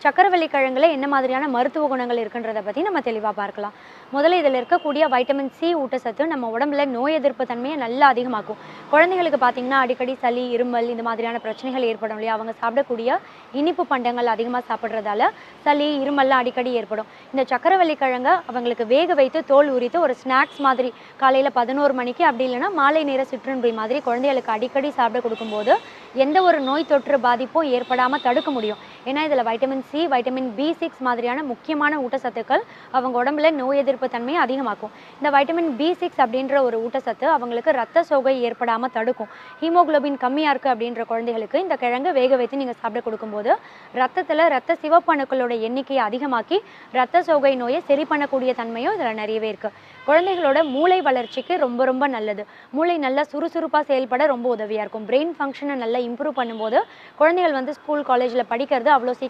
சக்கரவள்ளி கிழங்குல என்ன மாதிரியான மருத்துவ குணங்கள் இருக்குன்றத பத்தி நம்ம தெளிவா பார்க்கலாம். முதல்ல இதில இருக்கக்கூடிய வைட்டமின் சி ஊட்டச்சத்து நம்ம உடம்புல நோய் எதிர்ப்பு தன்மையை நல்லா அதிகமாக்கும். குழந்தைகளுக்கு பார்த்தீங்கன்னா, அடிக்கடி சளி, இருமல் இந்த மாதிரியான பிரச்சனைகள் ஏற்படும் இல்லையா? அவங்க சாப்பிடக்கூடிய இனிப்பு பண்டங்கள் அதிகமா சாப்பிடுறதால சளி, இருமல்லாம் அடிக்கடி ஏற்படும். இந்த சக்கரவள்ளி கிழங்க அவங்களுக்கு வேக வைத்து தோல் உரித்து ஒரு ஸ்நாக்ஸ் மாதிரி காலையில 11 மணிக்கு அப்படி இல்லைன்னா மாலை நேர சிற்றுண்டி மாதிரி குழந்தைகளுக்கு அடிக்கடி சாப்பிட கொடுக்கும்போது எந்த ஒரு நோய் தொற்று பாதிப்பும் ஏற்படாம தடுக்க முடியும். ஏன்னா இதில் வைட்டமின் சி, வைட்டமின் பி6 மாதிரியான முக்கியமான ஊட்டச்சத்துக்கள் அவங்க உடம்புல நோய் எதிர்ப்பு தன்மையை அதிகமாக்கும். இந்த வைட்டமின் பி6 அப்படின்ற ஒரு ஊட்டச்சத்து அவங்களுக்கு ரத்த சோகை ஏற்படாமல் தடுக்கும். ஹீமோகுளோபின் கம்மியாக இருக்குது அப்படின்ற குழந்தைகளுக்கு இந்த கிழங்கு வேக வைத்து நீங்கள் சாப்பிட கொடுக்கும்போது ரத்தத்தில் ரத்த சிவப்பு அணுக்களோட எண்ணிக்கையை அதிகமாக்கி ரத்த சோகை நோயை சரி பண்ணக்கூடிய தன்மையும் இதில் நிறையவே இருக்குது. குழந்தைகளோட மூளை வளர்ச்சிக்கு ரொம்ப ரொம்ப நல்லது. மூளை நல்லா சுறுசுறுப்பாக செயல்பட ரொம்ப உதவியாக இருக்கும். பிரெயின் ஃபங்க்ஷனை நல்லா இம்ப்ரூவ் பண்ணும்போது குழந்தைகள் வந்து ஸ்கூல் காலேஜில் படிக்கிறது அவ்வளோ சீக்கிரம்